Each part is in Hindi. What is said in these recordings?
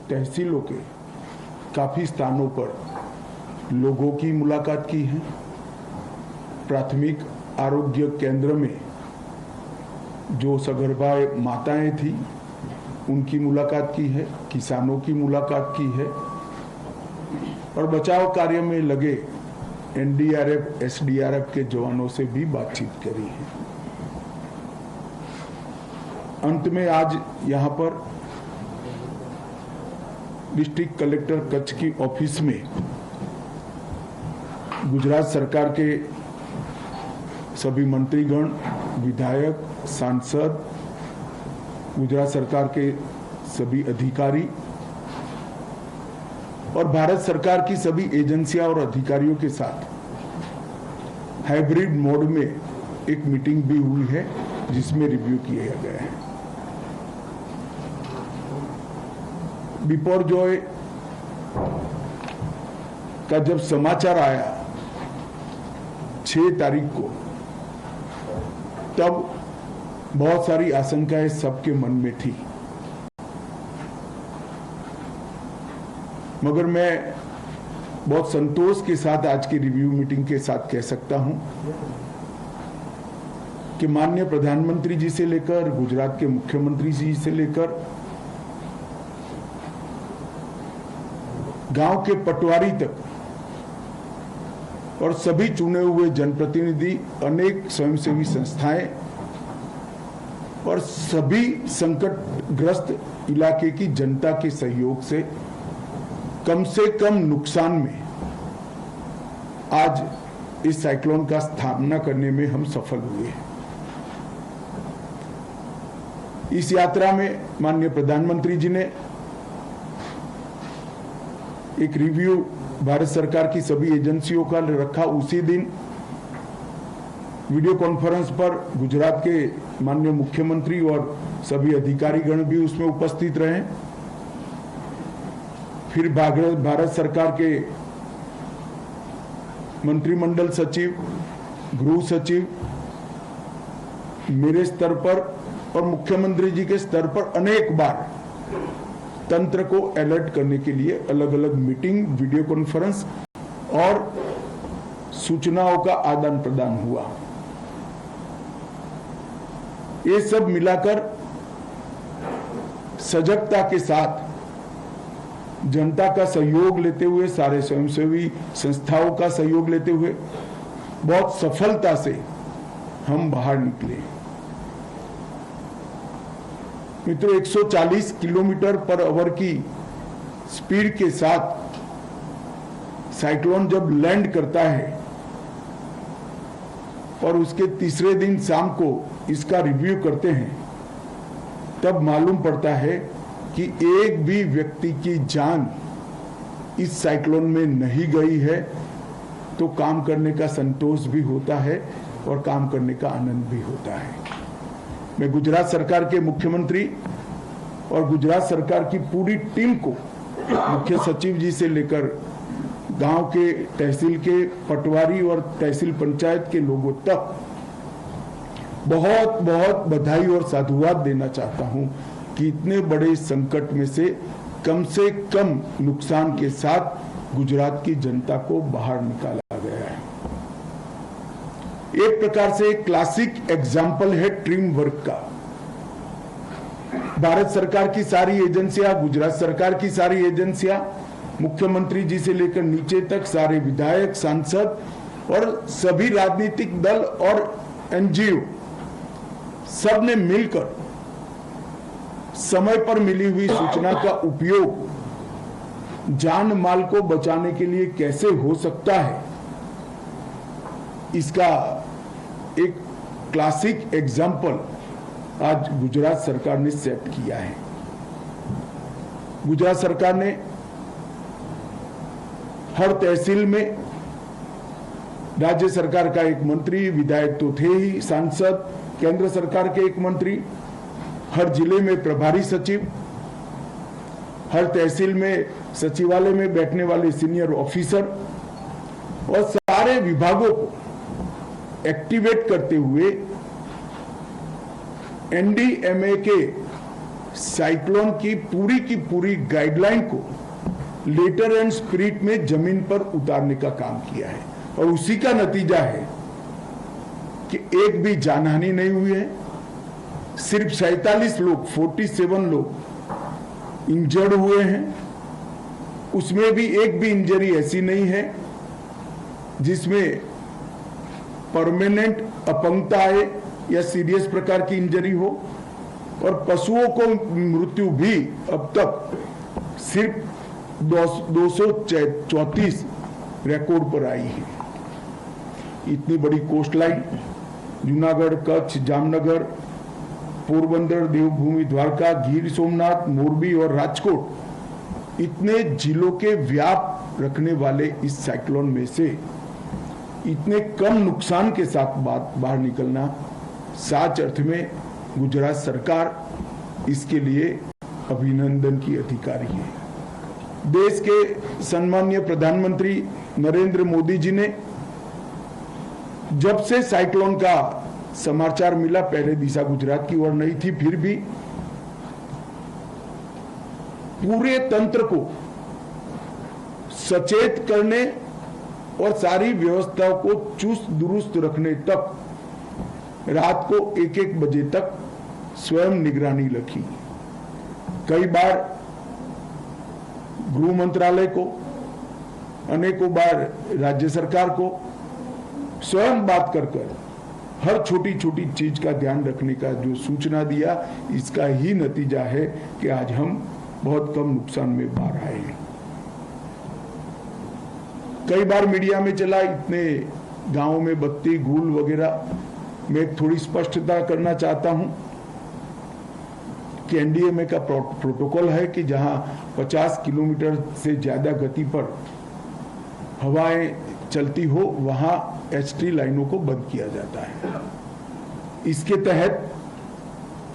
तहसीलों के काफ़ी स्थानों पर लोगों की मुलाकात की है। प्राथमिक आरोग्य केंद्र में जो सगर्भा माताएं थी उनकी मुलाकात की है, किसानों की मुलाकात की है और बचाव कार्य में लगे एनडीआरएफ, एसडीआरएफ के जवानों से भी बातचीत करी है। अंत में आज यहाँ पर डिस्ट्रिक्ट कलेक्टर कच्छ की ऑफिस में गुजरात सरकार के सभी मंत्रीगण, विधायक, सांसद, गुजरात सरकार के सभी अधिकारी और भारत सरकार की सभी एजेंसियां और अधिकारियों के साथ हाइब्रिड मोड में एक मीटिंग भी हुई है जिसमें रिव्यू किया गया है। बिपोरजॉय का जब समाचार आया 6 तारीख को, तब बहुत सारी आशंकाएं सबके मन में थी, मगर मैं बहुत संतोष के साथ आज की रिव्यू मीटिंग के साथ कह सकता हूं कि माननीय प्रधानमंत्री जी से लेकर गुजरात के मुख्यमंत्री जी से लेकर गांव के पटवारी तक और सभी चुने हुए जनप्रतिनिधि, अनेक स्वयंसेवी संस्थाएं और सभी संकटग्रस्त इलाके की जनता के सहयोग से कम नुकसान में आज इस साइक्लोन का सामना करने में हम सफल हुए हैं। इस यात्रा में माननीय प्रधानमंत्री जी ने एक रिव्यू भारत सरकार की सभी एजेंसियों का रखा। उसी दिन वीडियो कॉन्फ्रेंस पर गुजरात के माननीय मुख्यमंत्री और सभी अधिकारीगण भी उसमें उपस्थित रहे। फिर भारत सरकार के मंत्रिमंडल सचिव, गृह सचिव, मेरे स्तर पर और मुख्यमंत्री जी के स्तर पर अनेक बार तंत्र को अलर्ट करने के लिए अलग अलग मीटिंग, वीडियो कॉन्फ्रेंस और सूचनाओं का आदान प्रदान हुआ। ये सब मिलाकर सजगता के साथ जनता का सहयोग लेते हुए, सारे स्वयंसेवी संस्थाओं का सहयोग लेते हुए बहुत सफलता से हम बाहर निकले। मित्रों, 140 किलोमीटर पर आवर की स्पीड के साथ साइक्लोन जब लैंड करता है और उसके तीसरे दिन शाम को इसका रिव्यू करते हैं, तब मालूम पड़ता है कि एक भी व्यक्ति की जान इस साइक्लोन में नहीं गई है, तो काम करने का संतोष भी होता है और काम करने का आनंद भी होता है। मैं गुजरात सरकार के मुख्यमंत्री और गुजरात सरकार की पूरी टीम को, मुख्य सचिव जी से लेकर गांव के, तहसील के पटवारी और तहसील पंचायत के लोगों तक बहुत बहुत बधाई और साधुवाद देना चाहता हूं कि इतने बड़े संकट में से कम नुकसान के साथ गुजरात की जनता को बाहर निकाला गया है। एक प्रकार से एक क्लासिक एग्जाम्पल है टीम वर्क का। भारत सरकार की सारी एजेंसियां, गुजरात सरकार की सारी एजेंसियां, मुख्यमंत्री जी से लेकर नीचे तक सारे विधायक, सांसद और सभी राजनीतिक दल और एनजीओ सब ने मिलकर समय पर मिली हुई सूचना का उपयोग जान माल को बचाने के लिए कैसे हो सकता है, इसका एक क्लासिक एग्जाम्पल आज गुजरात सरकार ने सेट किया है। गुजरात सरकार ने हर तहसील में राज्य सरकार का एक मंत्री, विधायक तो थे ही, सांसद, केंद्र सरकार के एक मंत्री, हर जिले में प्रभारी सचिव, हर तहसील में सचिवालय में बैठने वाले सीनियर ऑफिसर और सारे विभागों को एक्टिवेट करते हुए एनडीएमए के साइक्लोन की पूरी गाइडलाइन को लेटर एंड स्पिरिट में जमीन पर उतारने का काम किया है और उसी का नतीजा है कि एक भी जानहानि नहीं हुई है। सिर्फ 47 लोग 47 लोग इंजर्ड हुए हैं, उसमें भी एक भी इंजरी ऐसी नहीं है जिसमें परमानेंट अपंगता आए या सीरियस प्रकार की इंजरी हो, और पशुओं को मृत्यु भी अब तक सिर्फ 234 रिकॉर्ड पर आई है। इतनी बड़ी कोस्ट लाइन, जूनागढ़, कच्छ, जामनगर, पोरबंदर, देवभूमि, द्वारका, गिर सोमनाथ, मोरबी और राजकोट, इतने जिलों के व्याप रखने वाले इस साइक्लोन में से इतने कम नुकसान के साथ बाहर निकलना सच अर्थ में गुजरात सरकार इसके लिए अभिनंदन की अधिकारी है। देश के सम्माननीय प्रधानमंत्री नरेंद्र मोदी जी ने जब से साइक्लोन का समाचार मिला, पहले दिशा गुजरात की ओर नहीं थी, फिर भी पूरे तंत्र को सचेत करने और सारी व्यवस्थाओं को चुस्त दुरुस्त रखने तक रात को 1-1 बजे तक स्वयं निगरानी रखी। कई बार गृह मंत्रालय को, अनेकों बार राज्य सरकार को स्वयं बात कर हर छोटी छोटी चीज का ध्यान रखने का जो सूचना दिया, इसका ही नतीजा है कि आज हम बहुत कम नुकसान में बाहर आए हैं। कई बार मीडिया में चला इतने गांवों में बत्ती गुल वगैरह, मैं थोड़ी स्पष्टता करना चाहता हूं कि एनडीएमए का प्रोटोकॉल है कि जहां 50 किलोमीटर से ज्यादा गति पर हवाएं चलती हो वहां एचटी लाइनों को बंद किया जाता है। इसके तहत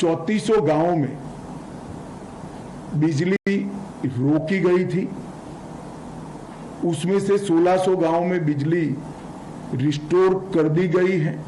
3400 गांवों में बिजली रोकी गई थी, उसमें से 1600 गांवों में बिजली रिस्टोर कर दी गई है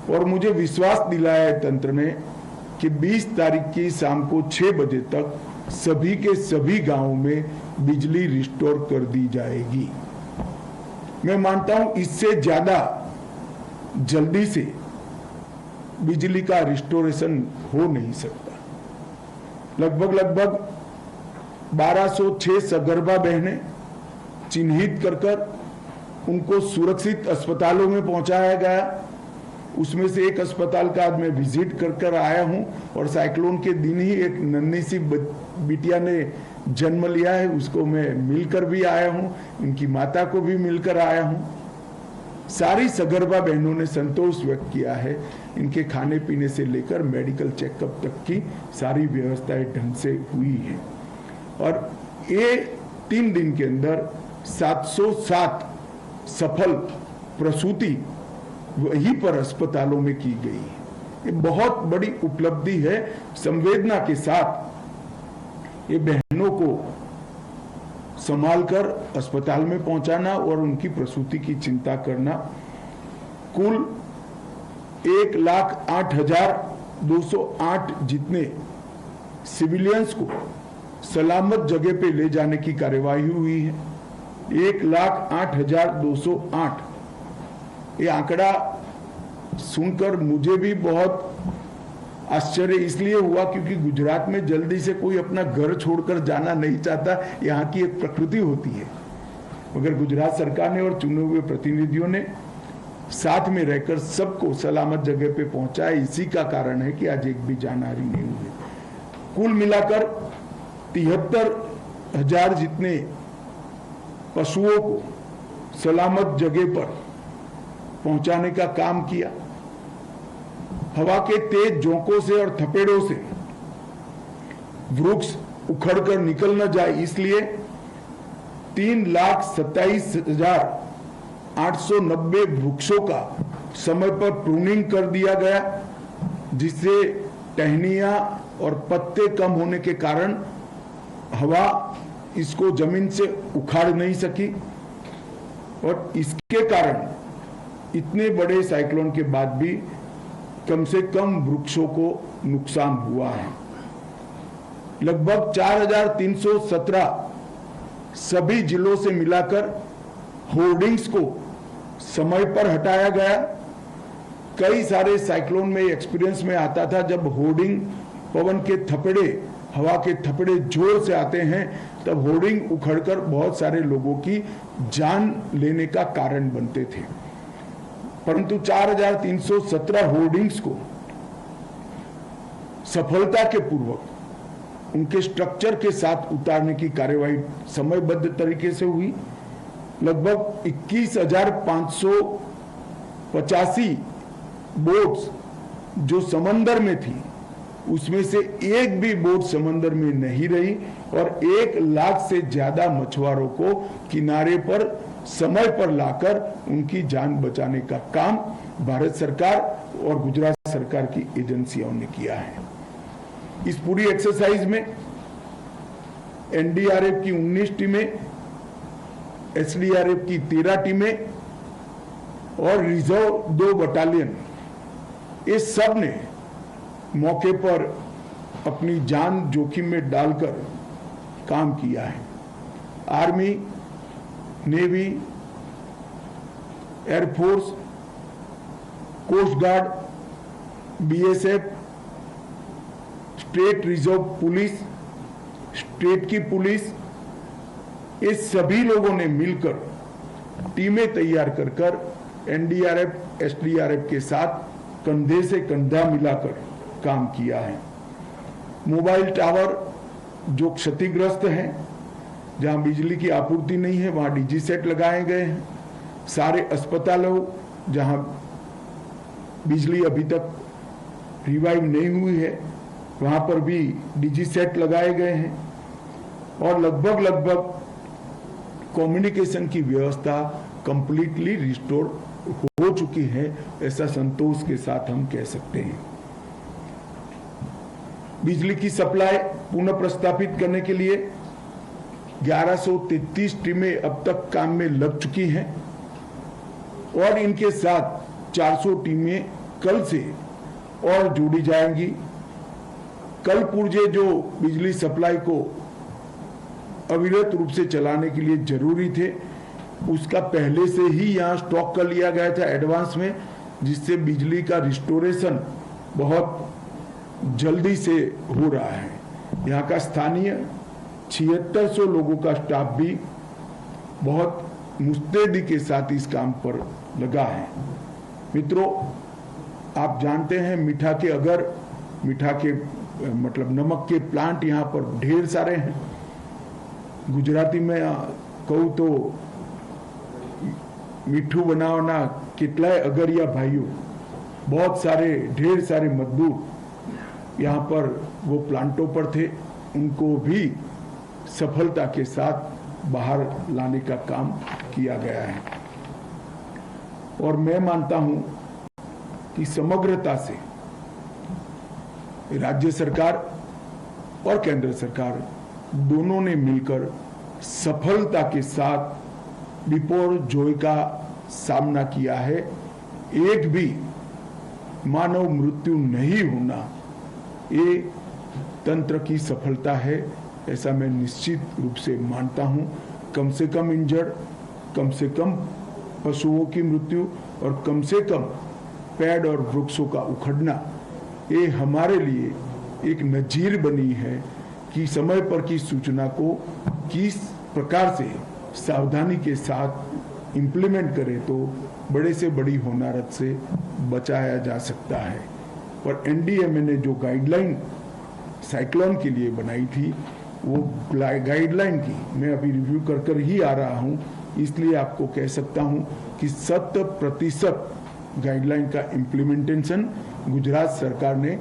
और मुझे विश्वास दिलाया है तंत्र ने कि 20 तारीख की शाम को 6 बजे तक सभी के सभी गांवों में बिजली रिस्टोर कर दी जाएगी। मैं मानता हूं इससे ज्यादा जल्दी से बिजली का रिस्टोरेशन हो नहीं सकता। लगभग 1206 सगर्भा बहनें चिन्हित कर उनको सुरक्षित अस्पतालों में पहुंचाया गया। उसमें से एक अस्पताल का आज मैं विजिट कर आया हूं और साइक्लोन के दिन ही एक नन्ही सी बिटिया ने जन्म लिया है, उसको मैं मिलकर भी आया हूं, इनकी माता को भी मिलकर आया हूं। सारी सगर्भा बहनों ने संतोष व्यक्त किया है। इनके खाने पीने से लेकर मेडिकल चेकअप तक की सारी व्यवस्थाएं ढंग से हुई है और ये 3 दिन के अंदर 707 सफल प्रसूति वहीं पर अस्पतालों में की गई है। ये बहुत बड़ी उपलब्धि है। संवेदना के साथ ये बहनों को संभालकर अस्पताल में पहुंचाना और उनकी प्रसूति की चिंता करना। कुल 1,08,208 जितने सिविलियंस को सलामत जगह पे ले जाने की कार्यवाही हुई है। 1,08,208 ये आंकड़ा सुनकर मुझे भी बहुत आश्चर्य इसलिए हुआ क्योंकि गुजरात में जल्दी से कोई अपना घर छोड़कर जाना नहीं चाहता, यहाँ की एक प्रकृति होती है। मगर गुजरात सरकार ने और चुने हुए प्रतिनिधियों ने साथ में रहकर सबको सलामत जगह पे पहुंचाया। इसी का कारण है कि आज एक भी जानहानि नहीं हुई। कुल मिलाकर 73,000 जितने पशुओं को सलामत जगह पर पहुंचाने का काम किया। हवा के तेज झोंकों से और थपेड़ों से वृक्ष उखड़कर निकल न जाए इसलिए 3,27,890 वृक्षों का समय पर प्रूनिंग कर दिया गया, जिससे टहनियां और पत्ते कम होने के कारण हवा इसको जमीन से उखाड़ नहीं सकी और इसके कारण इतने बड़े साइक्लोन के बाद भी कम से कम वृक्षों को नुकसान हुआ है। लगभग 4317 सभी जिलों से मिलाकर होर्डिंग्स को समय पर हटाया गया। कई सारे साइक्लोन में एक्सपीरियंस में आता था, जब होर्डिंग पवन के थपड़े, हवा के थपड़े जोर से आते हैं, तब होर्डिंग उखड़कर बहुत सारे लोगों की जान लेने का कारण बनते थे। परंतु 4317 होर्डिंग्स को सफलता के पूर्वक उनके स्ट्रक्चर के साथ उतारने की कार्यवाही समयबद्ध तरीके से हुई। लगभग 21,585 बोट्स जो समंदर में थी, उसमें से एक भी बोट समंदर में नहीं रही और 1 लाख से ज्यादा मछुआरों को किनारे पर समय पर लाकर उनकी जान बचाने का काम भारत सरकार और गुजरात सरकार की एजेंसियों ने किया है। इस पूरी एक्सरसाइज में एनडीआरएफ की 19 टीमें, एसडीआरएफ की 13 टीमें और रिजर्व 2 बटालियन, ये सब ने मौके पर अपनी जान जोखिम में डालकर काम किया है। Army, navy, air force, coast guard, BSF, state reserve police, state की पुलिस, ये सभी लोगों ने मिलकर टीमें तैयार कर एनडीआरएफ, एसडीआरएफ के साथ कंधे से कंधा मिलाकर काम किया है। मोबाइल टावर जो क्षतिग्रस्त हैं, जहां बिजली की आपूर्ति नहीं है, वहां डीजी सेट लगाए गए हैं। सारे अस्पतालों जहां बिजली अभी तक रिवाइव नहीं हुई है, वहां पर भी डीजी सेट लगाए गए हैं और लगभग कम्युनिकेशन की व्यवस्था कंप्लीटली रिस्टोर हो चुकी है, ऐसा संतोष के साथ हम कह सकते हैं। बिजली की सप्लाई पुनः प्रस्तापित करने के लिए 1133 टीमें अब तक काम में लग चुकी हैं और इनके साथ 400 टीमें कल से और जोड़ी जाएंगी। कल पुर्जे जो बिजली सप्लाई को अविरत रूप से चलाने के लिए जरूरी थे, उसका पहले से ही यहाँ स्टॉक कर लिया गया था एडवांस में, जिससे बिजली का रिस्टोरेशन बहुत जल्दी से हो रहा है। यहाँ का स्थानीय 7600 लोगों का स्टाफ भी बहुत मुस्तैदी के साथ इस काम पर लगा है। मित्रों, आप जानते हैं मीठा के मतलब नमक के प्लांट यहाँ पर ढेर सारे हैं। गुजराती में कहूँ तो मीठू बनावना कितलाय अगरिया भाइयों, बहुत सारे ढेर सारे मजदूर यहाँ पर वो प्लांटों पर थे, उनको भी सफलता के साथ बाहर लाने का काम किया गया है। और मैं मानता हूं कि समग्रता से राज्य सरकार और केंद्र सरकार दोनों ने मिलकर सफलता के साथ बिपोरजोय का सामना किया है। एक भी मानव मृत्यु नहीं होना ये तंत्र की सफलता है, ऐसा मैं निश्चित रूप से मानता हूं। कम से कम इंजर्ड, कम से कम पशुओं की मृत्यु और कम से कम पेड़ और वृक्षों का उखड़ना, ये हमारे लिए एक नजीर बनी है कि समय पर की सूचना को किस प्रकार से सावधानी के साथ इम्प्लीमेंट करें तो बड़े से बड़ी होनारत से बचाया जा सकता है। और एनडीएमए ने जो गाइडलाइन साइक्लोन के लिए बनाई थी, वो गाइडलाइन की मैं अभी रिव्यू कर ही आ रहा हूं, इसलिए आपको कह सकता हूं कि 100% गाइडलाइन का इम्प्लीमेंटेशन गुजरात सरकार ने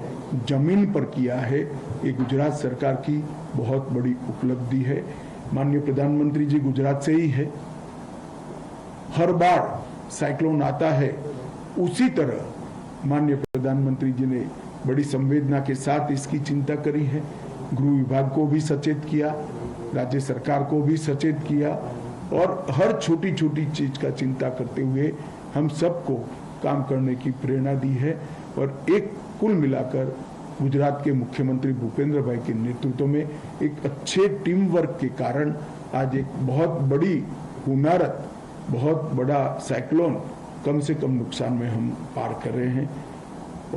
जमीन पर किया है। ये गुजरात सरकार की बहुत बड़ी उपलब्धि है। माननीय प्रधानमंत्री जी गुजरात से ही है। हर बार साइक्लोन आता है, उसी तरह माननीय प्रधानमंत्री जी ने बड़ी संवेदना के साथ इसकी चिंता करी है। गृह विभाग को भी सचेत किया, राज्य सरकार को भी सचेत किया और हर छोटी छोटी चीज का चिंता करते हुए हम सबको काम करने की प्रेरणा दी है। और एक कुल मिलाकर गुजरात के मुख्यमंत्री भूपेंद्र भाई के नेतृत्व में एक अच्छे टीम वर्क के कारण आज एक बहुत बड़ी हुनारत, बहुत बड़ा साइक्लोन कम से कम नुकसान में हम पार कर रहे हैं।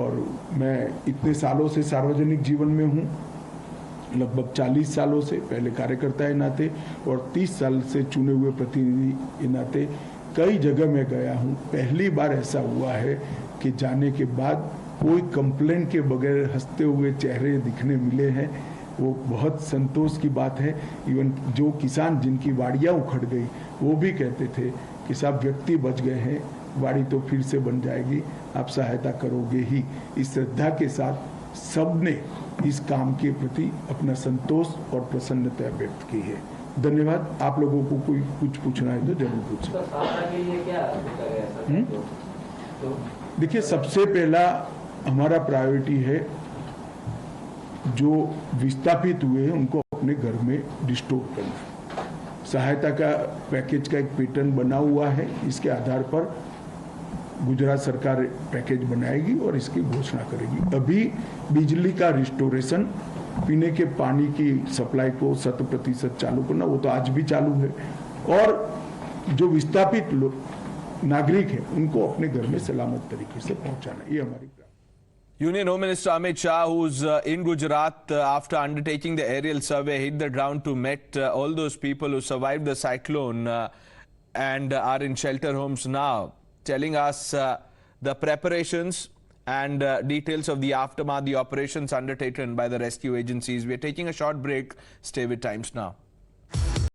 और मैं इतने सालों से सार्वजनिक जीवन में हूँ, लगभग 40 सालों से, पहले कार्यकर्ता के नाते और 30 साल से चुने हुए प्रतिनिधि के नाते कई जगह में गया हूँ। पहली बार ऐसा हुआ है कि जाने के बाद कोई कंप्लेंट के बगैर हंसते हुए चेहरे दिखने मिले हैं। वो बहुत संतोष की बात है। इवन जो किसान जिनकी वाड़ियाँ उखड़ गई वो भी कहते थे कि साहब व्यक्ति बच गए हैं, वाड़ी तो फिर से बन जाएगी, आप सहायता करोगे ही। इस श्रद्धा के साथ सबने इस काम के प्रति अपना संतोष और प्रसन्नता व्यक्त की है। धन्यवाद। आप लोगों को कोई कुछ पूछना है तो जरूर पूछें। देखिए, सबसे पहला हमारा प्रायोरिटी है जो विस्थापित हुए हैं उनको अपने घर में रिस्टोर करना। सहायता का पैकेज का एक पैटर्न बना हुआ है, इसके आधार पर गुजरात सरकार पैकेज बनाएगी और इसकी घोषणा करेगी। अभी बिजली का रिस्टोरेशन, पीने के पानी की सप्लाई को 100% चालू करना, वो तो आज भी चालू है। और जो विस्थापित नागरिक हैं उनको अपने घर में सलामत तरीके से पहुंचाना, ये हमारी। Union Home Minister Amit Shah, who's in Gujarat after undertaking the aerial survey, hit the ground to meet all those people who survived the cyclone and are in shelter homes now, telling us the preparations and details of the aftermath, the operations undertaken by the rescue agencies. We're taking a short break. Stay with Times Now.